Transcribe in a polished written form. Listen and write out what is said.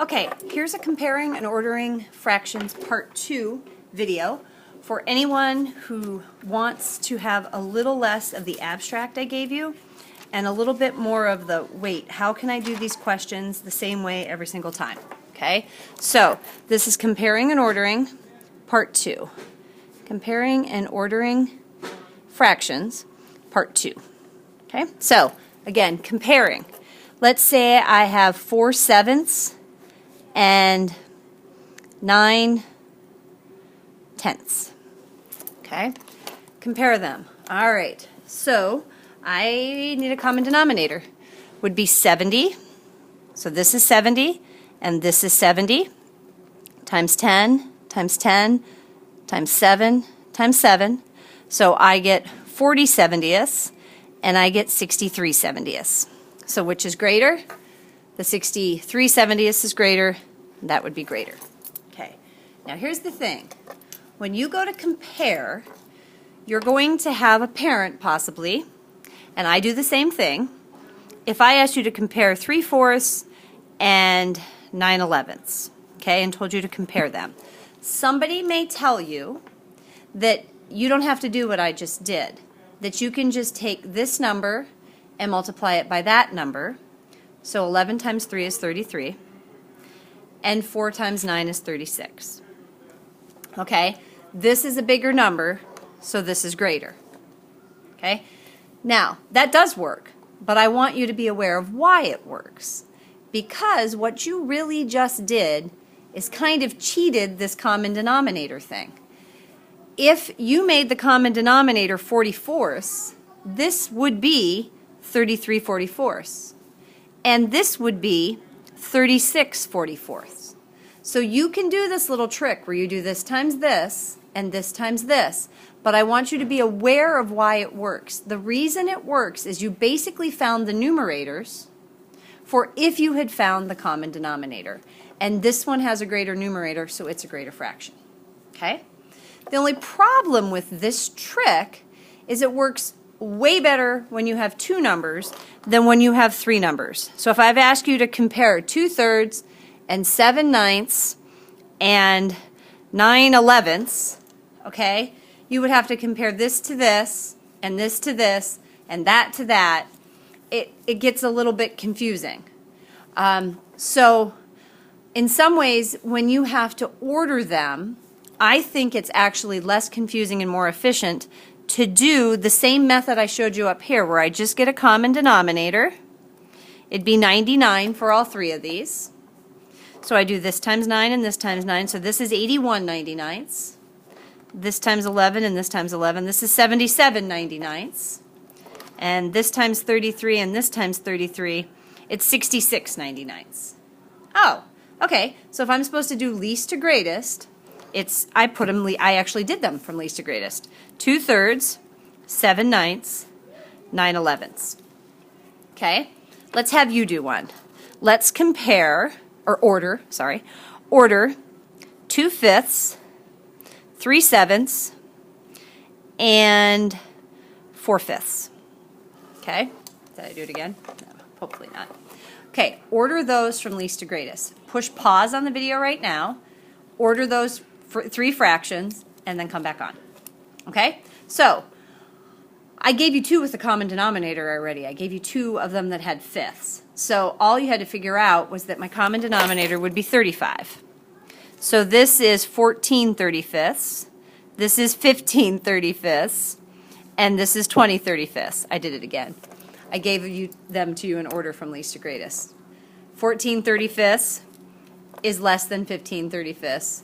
Okay, here's a comparing and ordering fractions part 2 video for anyone who wants to have a little less of the abstract I gave you and a little bit more of the, wait, how can I do these questions the same way every single time? Okay, so this is comparing and ordering part 2. Comparing and ordering fractions part 2. Okay, so again, comparing. Let's say I have 4/7 and 9/10. Okay, compare them. All right, so I need a common denominator. Would be 70. So this is 70, and this is 70 times 10 times 10 times 7 times 7. So I get 40/70ths, and I get 63/70ths. So which is greater? The 63/70ths is greater. That would be greater. Okay. Now here's the thing. When you go to compare, you're going to have a parent possibly, and I do the same thing. If I asked you to compare 3/4 and 9/11, okay, and told you to compare them, somebody may tell you that you don't have to do what I just did, that you can just take this number and multiply it by that number. So 11 times 3 is 33, and 4 times 9 is 36. Okay, this is a bigger number, so this is greater. Okay, now that does work, but I want you to be aware of why it works. Because what you really just did is kind of cheated this common denominator thing. If you made the common denominator 44ths, this would be 33/44ths. And this would be 36/44ths. So you can do this little trick where you do this times this and this times this, but I want you to be aware of why it works. The reason it works is you basically found the numerators for if you had found the common denominator. And this one has a greater numerator, so it's a greater fraction. Okay? The only problem with this trick is it works way better when you have two numbers than when you have three numbers. So if I've asked you to compare 2/3 and 7/9 and 9/11, okay, you would have to compare this to this and this to this and that to that. It gets a little bit confusing. So in some ways, when you have to order them, I think it's actually less confusing and more efficient to do the same method I showed you up here, where I just get a common denominator. It'd be 99 for all three of these. So I do this times 9 and this times 9. So this is 81/99. This times 11 and this times 11. This is 77/99. And this times 33 and this times 33. It's 66/99. Oh, okay. So if I'm supposed to do least to greatest, I actually did them from least to greatest. 2/3, 7/9, 9/11. Okay, let's have you do one. Let's compare, or order 2/5, 3/7, and 4/5. Okay, did I do it again? No, hopefully not. Okay, order those from least to greatest. Push pause on the video right now. Order those for three fractions, and then come back on. Okay? So, I gave you two with the common denominator already. I gave you two of them that had fifths. So, all you had to figure out was that my common denominator would be 35. So, this is 14/35. This is 15/35. And this is 20/35. I did it again. I gave them to you in order from least to greatest. 14/35 is less than 15/35.